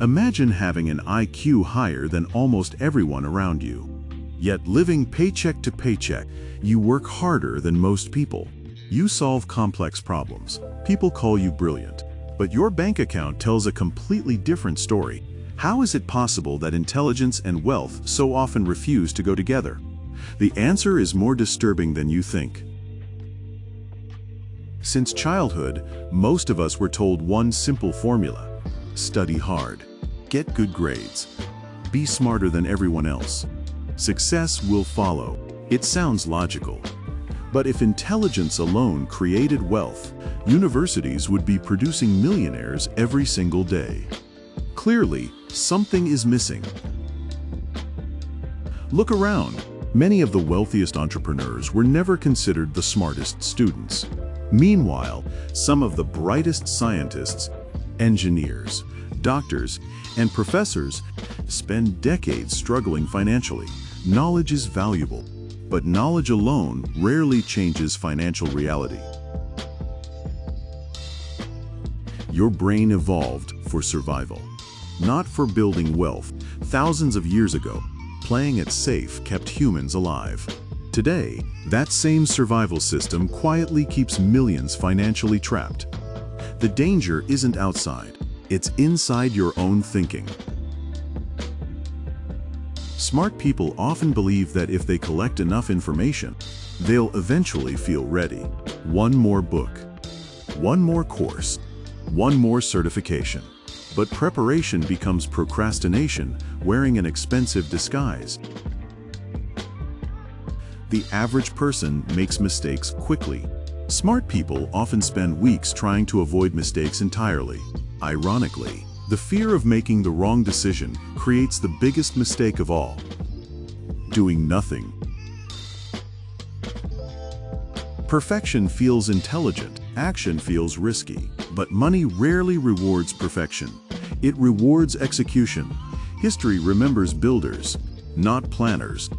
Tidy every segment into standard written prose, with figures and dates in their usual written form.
Imagine having an IQ higher than almost everyone around you. Yet living paycheck to paycheck, you work harder than most people. You solve complex problems. People call you brilliant. But your bank account tells a completely different story. How is it possible that intelligence and wealth so often refuse to go together? The answer is more disturbing than you think. Since childhood, most of us were told one simple formula: study hard, get good grades, be smarter than everyone else. Success will follow. It sounds logical. But if intelligence alone created wealth, universities would be producing millionaires every single day. Clearly, something is missing. Look around. Many of the wealthiest entrepreneurs were never considered the smartest students. Meanwhile, some of the brightest scientists, engineers, doctors, and professors spend decades struggling financially. Knowledge is valuable, but knowledge alone rarely changes financial reality. Your brain evolved for survival, not for building wealth. Thousands of years ago, playing it safe kept humans alive. Today, that same survival system quietly keeps millions financially trapped. The danger isn't outside, it's inside your own thinking. Smart people often believe that if they collect enough information, they'll eventually feel ready. One more book, one more course, one more certification. But preparation becomes procrastination, wearing an expensive disguise. The average person makes mistakes quickly. Smart people often spend weeks trying to avoid mistakes entirely. Ironically, the fear of making the wrong decision creates the biggest mistake of all: doing nothing. Perfection feels intelligent, action feels risky, but money rarely rewards perfection. It rewards execution. History remembers builders, not planners.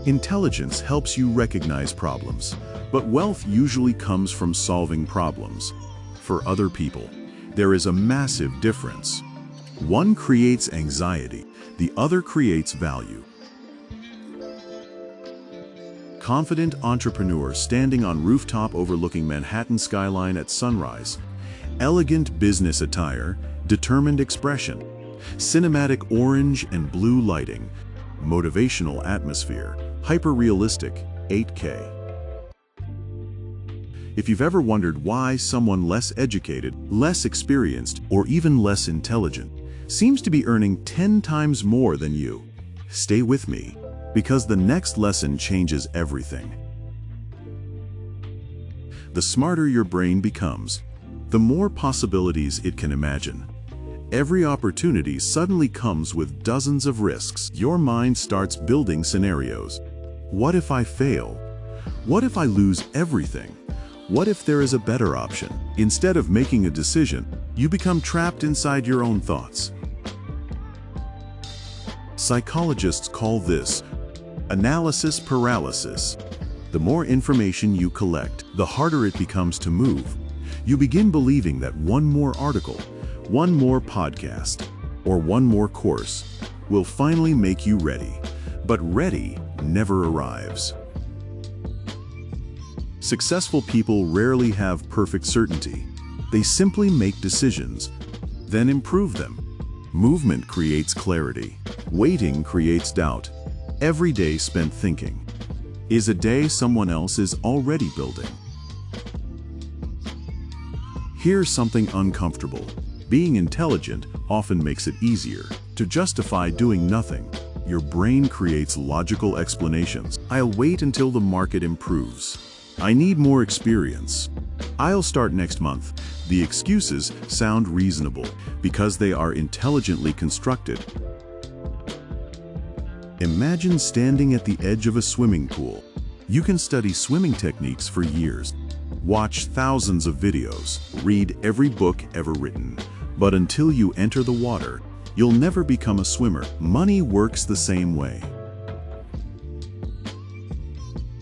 Intelligence helps you recognize problems, but wealth usually comes from solving problems. For other people, there is a massive difference. One creates anxiety, the other creates value. Confident entrepreneur standing on rooftop overlooking Manhattan skyline at sunrise. Elegant business attire, determined expression, cinematic orange and blue lighting, motivational atmosphere, hyper-realistic, 8K. If you've ever wondered why someone less educated, less experienced, or even less intelligent seems to be earning 10 times more than you, stay with me, because the next lesson changes everything. The smarter your brain becomes, the more possibilities it can imagine. Every opportunity suddenly comes with dozens of risks. Your mind starts building scenarios. What if I fail? What if I lose everything? What if there is a better option? Instead of making a decision, you become trapped inside your own thoughts. Psychologists call this analysis paralysis. The more information you collect, the harder it becomes to move. You begin believing that one more article, one more podcast, or one more course will finally make you ready. But ready never arrives. Successful people rarely have perfect certainty. They simply make decisions, then improve them. Movement creates clarity. Waiting creates doubt. Every day spent thinking is a day someone else is already building. Here's something uncomfortable. Being intelligent often makes it easier to justify doing nothing. Your brain creates logical explanations. I'll wait until the market improves. I need more experience. I'll start next month. The excuses sound reasonable because they are intelligently constructed. Imagine standing at the edge of a swimming pool. You can study swimming techniques for years, watch thousands of videos, read every book ever written. But until you enter the water, you'll never become a swimmer. Money works the same way.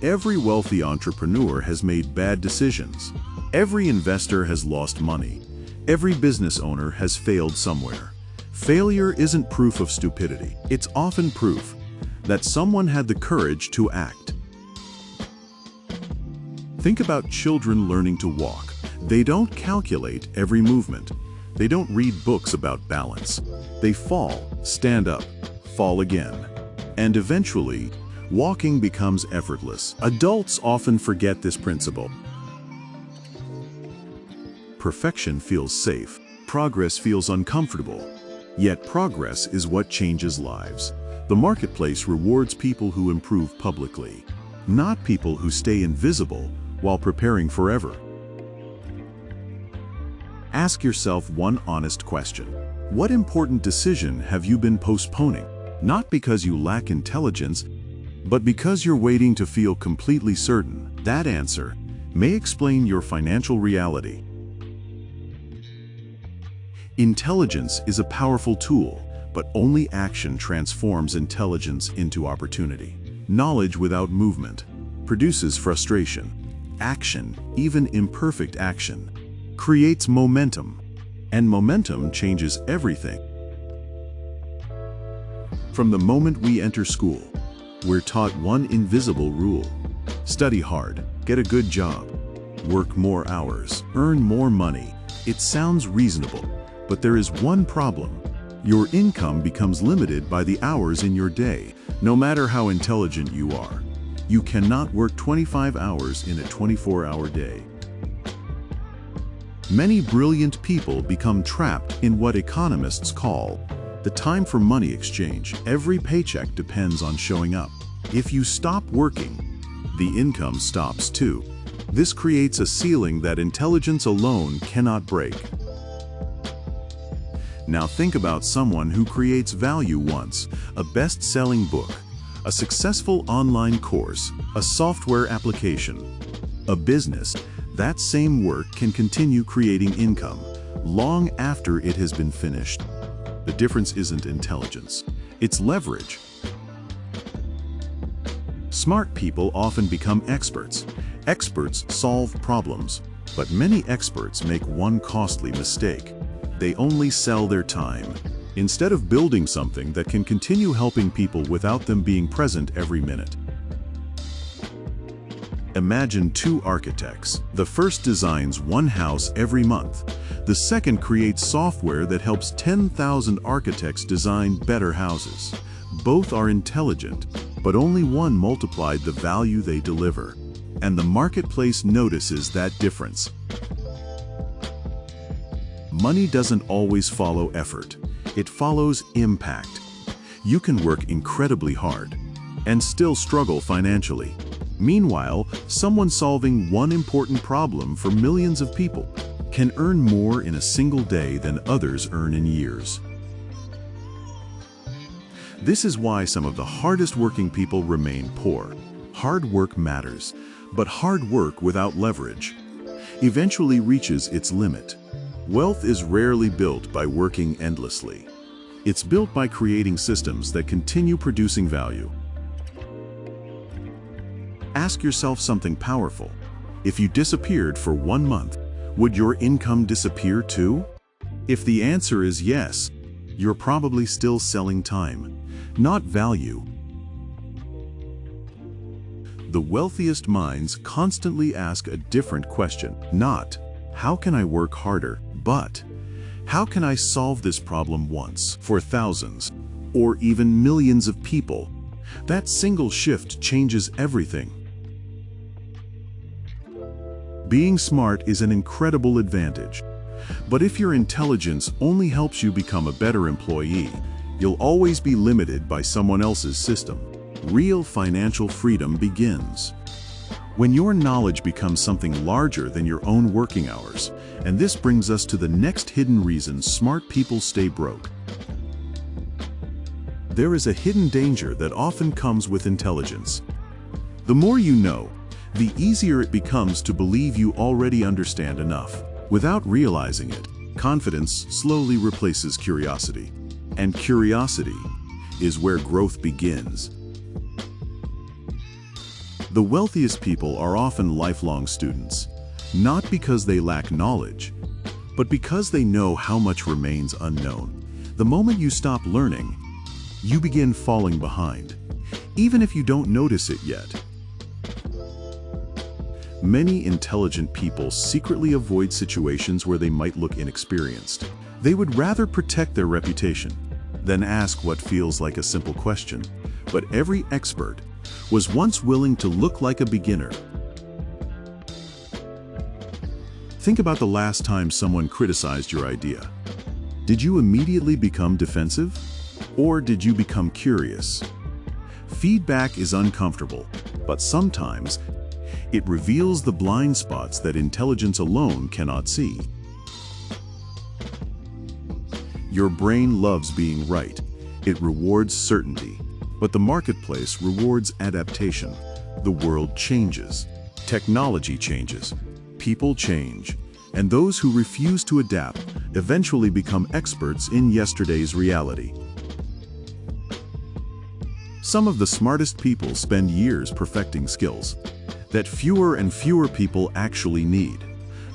Every wealthy entrepreneur has made bad decisions. Every investor has lost money. Every business owner has failed somewhere. Failure isn't proof of stupidity. It's often proof that someone had the courage to act. Think about children learning to walk. They don't calculate every movement. They don't read books about balance. They fall, stand up, fall again. And eventually, walking becomes effortless. Adults often forget this principle. Perfection feels safe. Progress feels uncomfortable. Yet progress is what changes lives. The marketplace rewards people who improve publicly, not people who stay invisible while preparing forever. Ask yourself one honest question. What important decision have you been postponing? Not because you lack intelligence, but because you're waiting to feel completely certain. That answer may explain your financial reality. Intelligence is a powerful tool, but only action transforms intelligence into opportunity. Knowledge without movement produces frustration. Action, even imperfect action, creates momentum, and momentum changes everything. From the moment we enter school, we're taught one invisible rule: study hard, get a good job, work more hours, earn more money. It sounds reasonable, but there is one problem. Your income becomes limited by the hours in your day, no matter how intelligent you are. You cannot work 25 hours in a 24-hour day. Many brilliant people become trapped in what economists call the time for money exchange. Every paycheck depends on showing up. If you stop working, the income stops too. This creates a ceiling that intelligence alone cannot break. Now think about someone who creates value once: a best-selling book, a successful online course, a software application, a business. That same work can continue creating income long after it has been finished. The difference isn't intelligence, it's leverage. Smart people often become experts. Experts solve problems, but many experts make one costly mistake. They only sell their time, instead of building something that can continue helping people without them being present every minute. Imagine two architects. The first designs one house every month. The second creates software that helps 10,000 architects design better houses. Both are intelligent, but only one multiplied the value they deliver. And the marketplace notices that difference. Money doesn't always follow effort. It follows impact. You can work incredibly hard and still struggle financially. Meanwhile, someone solving one important problem for millions of people can earn more in a single day than others earn in years. This is why some of the hardest working people remain poor. Hard work matters, but hard work without leverage eventually reaches its limit. Wealth is rarely built by working endlessly. It's built by creating systems that continue producing value. Ask yourself something powerful. If you disappeared for 1 month, would your income disappear too? If the answer is yes, you're probably still selling time, not value. The wealthiest minds constantly ask a different question. Not, how can I work harder? But, how can I solve this problem once for thousands or even millions of people? That single shift changes everything. Being smart is an incredible advantage. But if your intelligence only helps you become a better employee, you'll always be limited by someone else's system. Real financial freedom begins when your knowledge becomes something larger than your own working hours. And this brings us to the next hidden reason smart people stay broke. There is a hidden danger that often comes with intelligence. The more you know, the easier it becomes to believe you already understand enough. Without realizing it, confidence slowly replaces curiosity. And curiosity is where growth begins. The wealthiest people are often lifelong students, not because they lack knowledge, But because they know how much remains unknown, the moment you stop learning, you begin falling behind, even if you don't notice it yet. Many intelligent people secretly avoid situations where they might look inexperienced. They would rather protect their reputation than ask what feels like a simple question. But every expert was once willing to look like a beginner. Think about the last time someone criticized your idea. Did you immediately become defensive? Or did you become curious? Feedback is uncomfortable, but sometimes it reveals the blind spots that intelligence alone cannot see. Your brain loves being right. It rewards certainty. But the marketplace rewards adaptation. The world changes. Technology changes. People change. And those who refuse to adapt eventually become experts in yesterday's reality. Some of the smartest people spend years perfecting skills that fewer and fewer people actually need,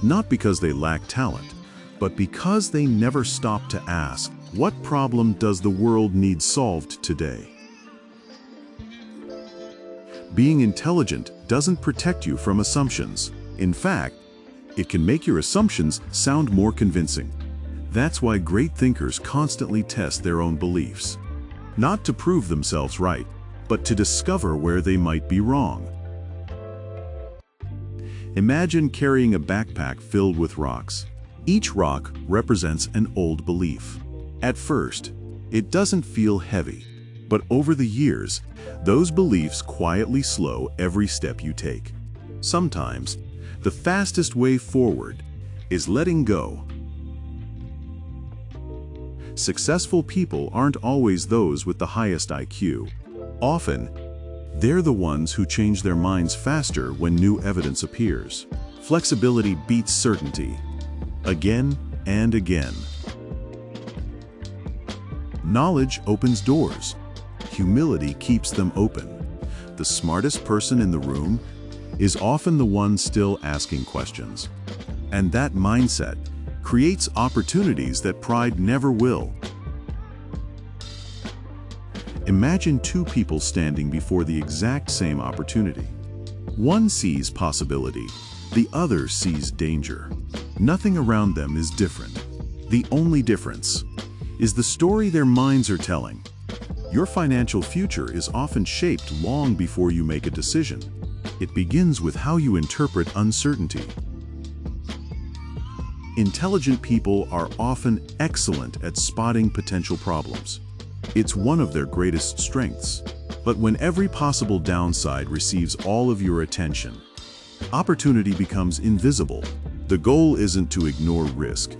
not because they lack talent, but because they never stop to ask, what problem does the world need solved today? Being intelligent doesn't protect you from assumptions. In fact, it can make your assumptions sound more convincing. That's why great thinkers constantly test their own beliefs. Not to prove themselves right, but to discover where they might be wrong. Imagine carrying a backpack filled with rocks. Each rock represents an old belief. At first, it doesn't feel heavy, but over the years, those beliefs quietly slow every step you take. Sometimes, the fastest way forward is letting go. Successful people aren't always those with the highest IQ. Often, they're the ones who change their minds faster when new evidence appears. Flexibility beats certainty, again and again. Knowledge opens doors. Humility keeps them open. The smartest person in the room is often the one still asking questions. And that mindset creates opportunities that pride never will. Imagine two people standing before the exact same opportunity. One sees possibility, the other sees danger. Nothing around them is different. The only difference is the story their minds are telling. Your financial future is often shaped long before you make a decision. It begins with how you interpret uncertainty. Intelligent people are often excellent at spotting potential problems. It's one of their greatest strengths. But when every possible downside receives all of your attention, opportunity becomes invisible. The goal isn't to ignore risk.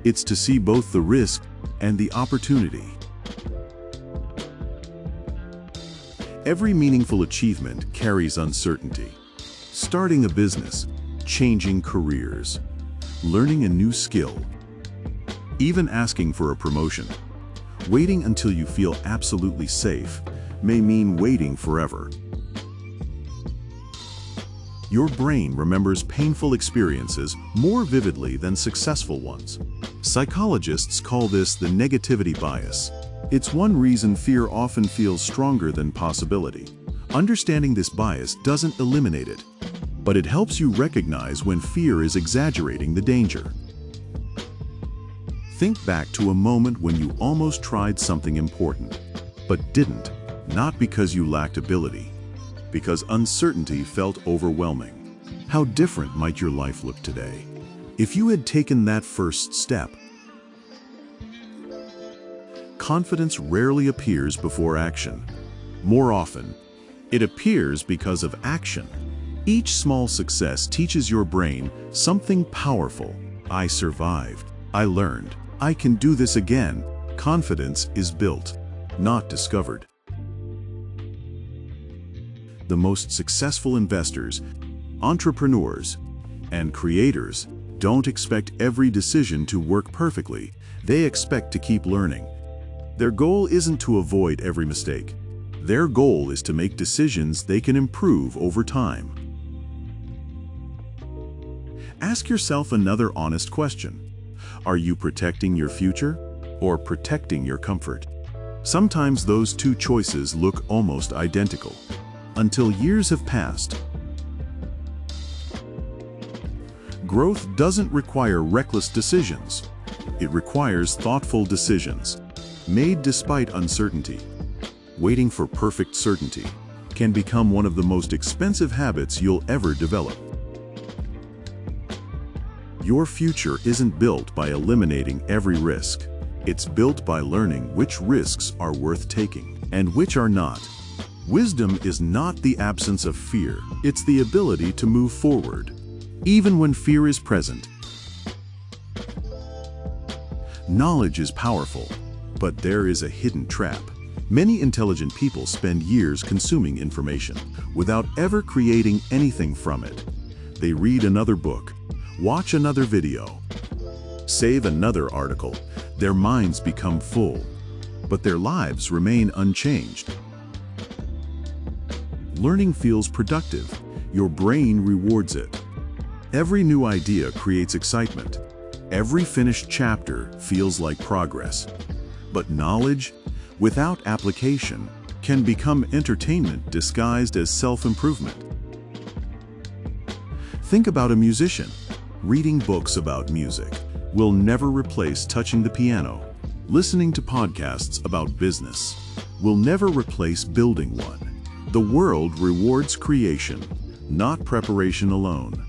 It's to see both the risk and the opportunity. Every meaningful achievement carries uncertainty. Starting a business, changing careers, learning a new skill, even asking for a promotion. Waiting until you feel absolutely safe may mean waiting forever. Your brain remembers painful experiences more vividly than successful ones. Psychologists call this the negativity bias. It's one reason fear often feels stronger than possibility. Understanding this bias doesn't eliminate it, but it helps you recognize when fear is exaggerating the danger. Think back to a moment when you almost tried something important, but didn't, not because you lacked ability, because uncertainty felt overwhelming. How different might your life look today if you had taken that first step? Confidence rarely appears before action. More often, it appears because of action. Each small success teaches your brain something powerful. I survived. I learned. I can do this again. Confidence is built, not discovered. The most successful investors, entrepreneurs, and creators don't expect every decision to work perfectly. They expect to keep learning. Their goal isn't to avoid every mistake. Their goal is to make decisions they can improve over time. Ask yourself another honest question. Are you protecting your future or protecting your comfort? Sometimes those two choices look almost identical, until years have passed. Growth doesn't require reckless decisions. It requires thoughtful decisions, made despite uncertainty. Waiting for perfect certainty can become one of the most expensive habits you'll ever develop. Your future isn't built by eliminating every risk. It's built by learning which risks are worth taking and which are not. Wisdom is not the absence of fear, it's the ability to move forward, even when fear is present. Knowledge is powerful, but there is a hidden trap. Many intelligent people spend years consuming information without ever creating anything from it. They read another book, watch another video, save another article. Their minds become full, but their lives remain unchanged. Learning feels productive. Your brain rewards it. Every new idea creates excitement. Every finished chapter feels like progress. But knowledge, without application, can become entertainment disguised as self-improvement. Think about a musician. Reading books about music will never replace touching the piano. Listening to podcasts about business will never replace building one. The world rewards creation, not preparation alone.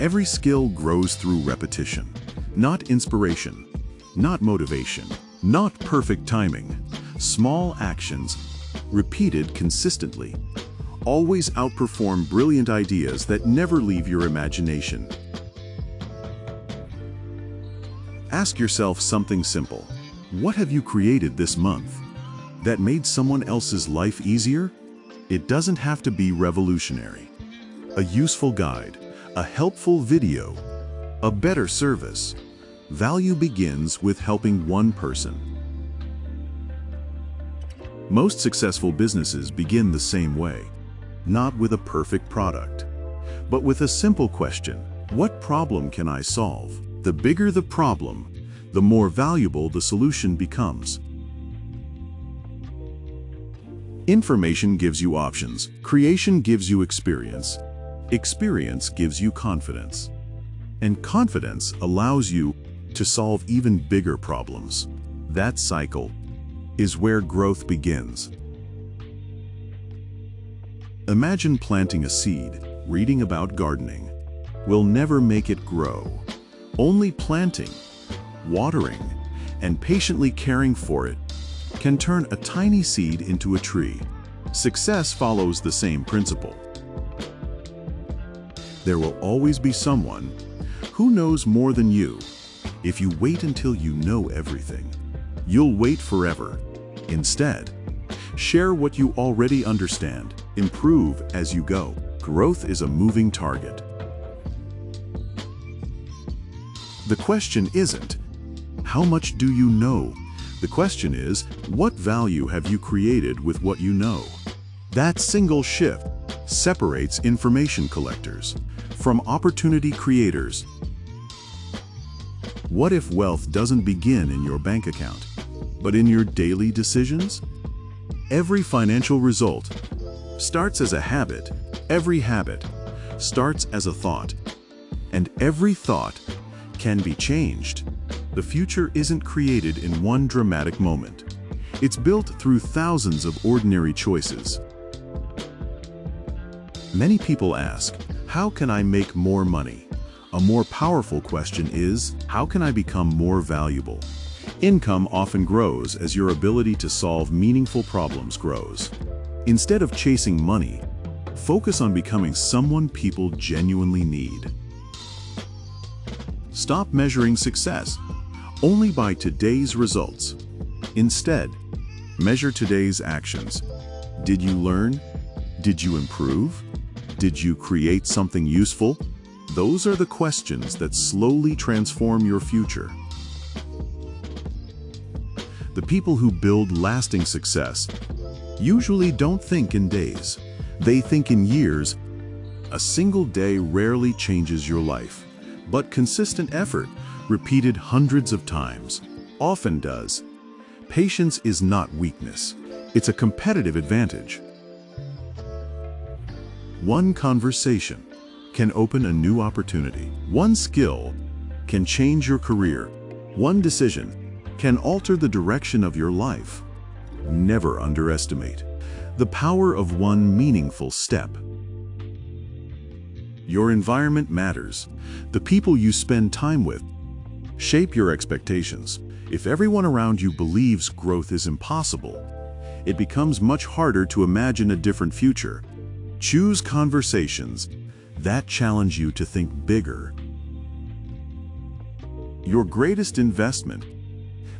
Every skill grows through repetition, not inspiration, not motivation, not perfect timing. Small actions, repeated consistently, always outperform brilliant ideas that never leave your imagination. Ask yourself something simple. What have you created this month that made someone else's life easier? It doesn't have to be revolutionary. A useful guide, a helpful video, a better service. Value begins with helping one person. Most successful businesses begin the same way, not with a perfect product, but with a simple question: what problem can I solve? The bigger the problem, the more valuable the solution becomes. Information gives you options. Creation gives you experience. Experience gives you confidence. And confidence allows you to solve even bigger problems. That cycle is where growth begins. Imagine planting a seed. Reading about gardening will never make it grow. Only planting, watering, and patiently caring for it can turn a tiny seed into a tree. Success follows the same principle. There will always be someone who knows more than you. If you wait until you know everything, you'll wait forever. Instead, share what you already understand. Improve as you go. Growth is a moving target. The question isn't, how much do you know? The question is, what value have you created with what you know? That single shift separates information collectors from opportunity creators. What if wealth doesn't begin in your bank account, but in your daily decisions? Every financial result starts as a habit. Every habit starts as a thought. And every thought can be changed. The future isn't created in one dramatic moment. It's built through thousands of ordinary choices. Many people ask, how can I make more money? A more powerful question is, how can I become more valuable? Income often grows as your ability to solve meaningful problems grows. Instead of chasing money, focus on becoming someone people genuinely need. Stop measuring success only by today's results. Instead, measure today's actions. Did you learn? Did you improve? Did you create something useful? Those are the questions that slowly transform your future. The people who build lasting success usually don't think in days. They think in years. A single day rarely changes your life, But consistent effort, repeated hundreds of times, often does. Patience is not weakness. It's a competitive advantage. One conversation can open a new opportunity. One skill can change your career. One decision can alter the direction of your life. Never underestimate the power of one meaningful step. Your environment matters. The people you spend time with shape your expectations. If everyone around you believes growth is impossible, it becomes much harder to imagine a different future. Choose conversations that challenge you to think bigger. Your greatest investment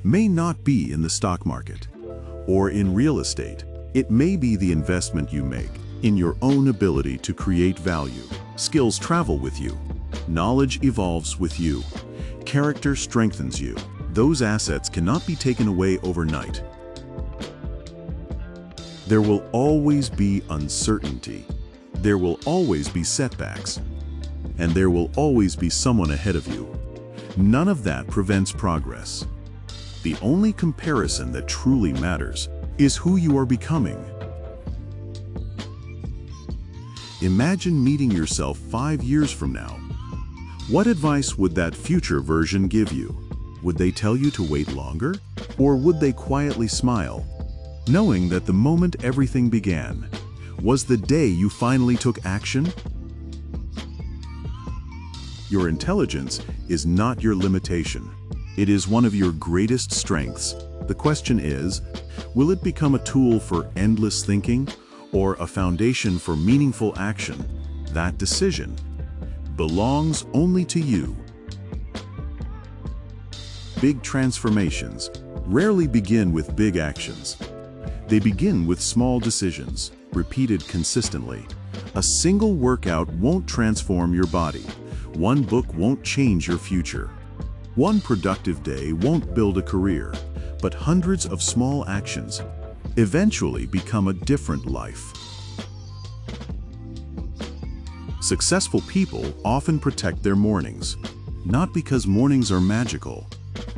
may not be in the stock market or in real estate. It may be the investment you make in your own ability to create value. Skills travel with you. Knowledge evolves with you. Character strengthens you. Those assets cannot be taken away overnight. There will always be uncertainty. There will always be setbacks. And there will always be someone ahead of you. None of that prevents progress. The only comparison that truly matters is who you are becoming. Imagine meeting yourself 5 years from now. What advice would that future version give you? Would they tell you to wait longer? Or would they quietly smile, knowing that the moment everything began was the day you finally took action? Your intelligence is not your limitation. It is one of your greatest strengths. The question is, will it become a tool for endless thinking or a foundation for meaningful action? That decision belongs only to you. Big transformations rarely begin with big actions. They begin with small decisions, repeated consistently. A single workout won't transform your body. One book won't change your future. One productive day won't build a career, but hundreds of small actions eventually become a different life. Successful people often protect their mornings, not because mornings are magical,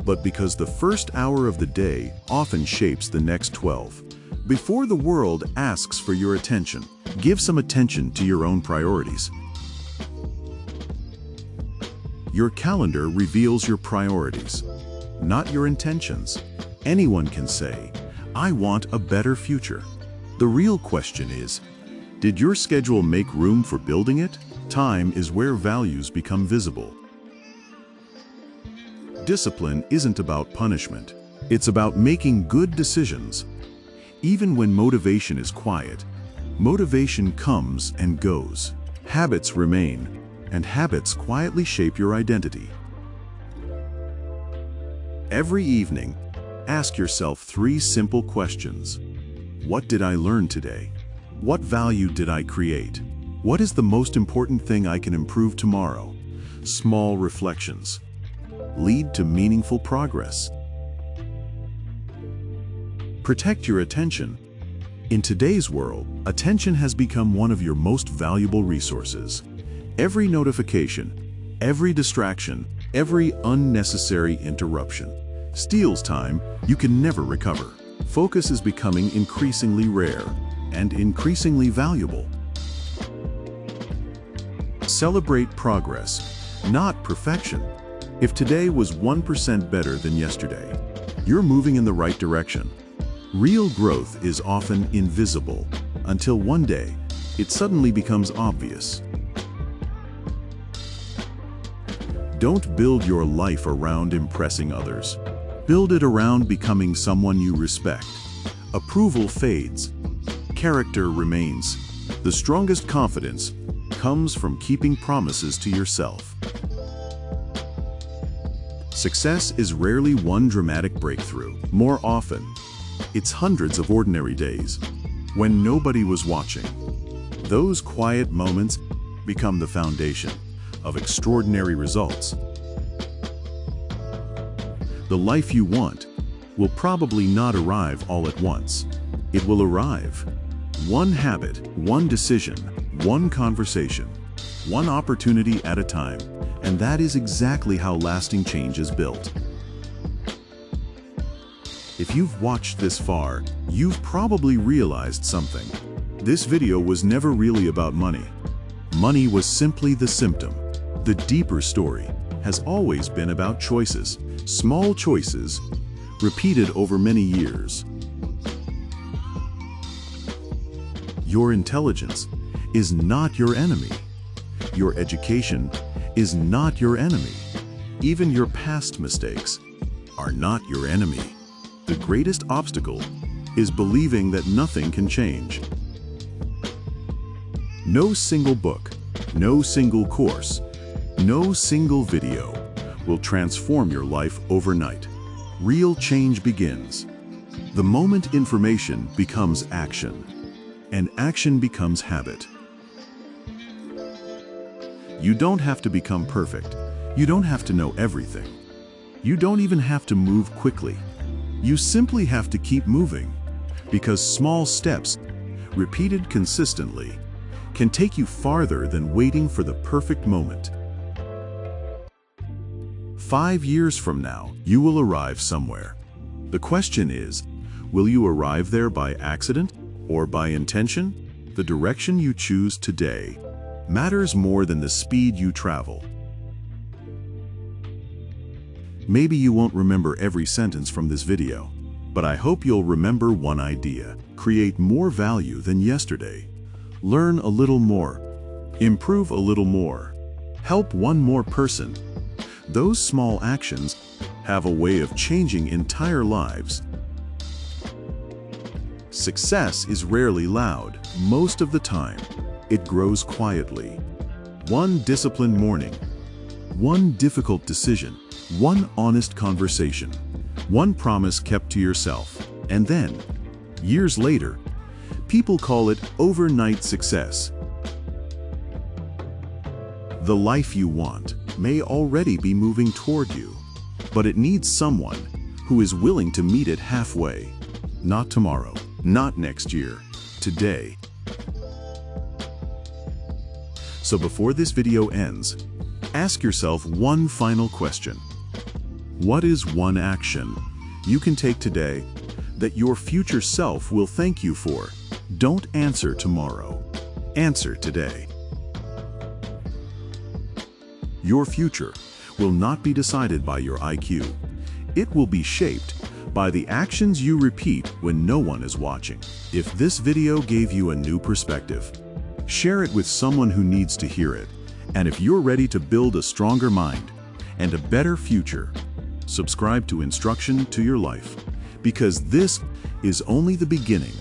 but because the first hour of the day often shapes the next 12. Before the world asks for your attention, give some attention to your own priorities. Your calendar reveals your priorities, not your intentions. Anyone can say, "I want a better future." The real question is, did your schedule make room for building it? Time is where values become visible. Discipline isn't about punishment. It's about making good decisions. Even when motivation is quiet, motivation comes and goes. Habits remain, and habits quietly shape your identity. Every evening, ask yourself 3 simple questions. What did I learn today? What value did I create? What is the most important thing I can improve tomorrow? Small reflections lead to meaningful progress. Protect your attention. In today's world, attention has become one of your most valuable resources. Every notification, every distraction, every unnecessary interruption steals time you can never recover. Focus is becoming increasingly rare and increasingly valuable. Celebrate progress, not perfection. If today was 1% better than yesterday, you're moving in the right direction. Real growth is often invisible until one day it suddenly becomes obvious. Don't build your life around impressing others. Build it around becoming someone you respect. Approval fades. Character remains. The strongest confidence comes from keeping promises to yourself. Success is rarely one dramatic breakthrough. More often, it's hundreds of ordinary days when nobody was watching. Those quiet moments become the foundation of extraordinary results. The life you want will probably not arrive all at once. It will arrive. One habit, one decision, one conversation, one opportunity at a time. And that is exactly how lasting change is built. If you've watched this far, you've probably realized something. This video was never really about money. Money was simply the symptom. The deeper story has always been about choices, small choices, repeated over many years. Your intelligence is not your enemy. Your education is not your enemy. Even your past mistakes are not your enemy. The greatest obstacle is believing that nothing can change. No single book, no single course, no single video will transform your life overnight. Real change begins the moment information becomes action, and action becomes habit. You don't have to become perfect. You don't have to know everything. You don't even have to move quickly. You simply have to keep moving, because small steps, repeated consistently, can take you farther than waiting for the perfect moment. 5 years from now, you will arrive somewhere. The question is, will you arrive there by accident or by intention? The direction you choose today matters more than the speed you travel. Maybe you won't remember every sentence from this video, but I hope you'll remember one idea. Create more value than yesterday. Learn a little more. Improve a little more. Help one more person. Those small actions have a way of changing entire lives. Success is rarely loud. Most of the time, it grows quietly. One disciplined morning, one difficult decision, one honest conversation, one promise kept to yourself, and then, years later, people call it overnight success. The life you want may already be moving toward you, but it needs someone who is willing to meet it halfway. Not tomorrow, not next year, today. So before this video ends, ask yourself one final question. What is one action you can take today that your future self will thank you for? Don't answer tomorrow. Answer today. Your future will not be decided by your IQ. It will be shaped by the actions you repeat when no one is watching. If this video gave you a new perspective, share it with someone who needs to hear it. And if you're ready to build a stronger mind and a better future, subscribe to Instruction to Your Life, because this is only the beginning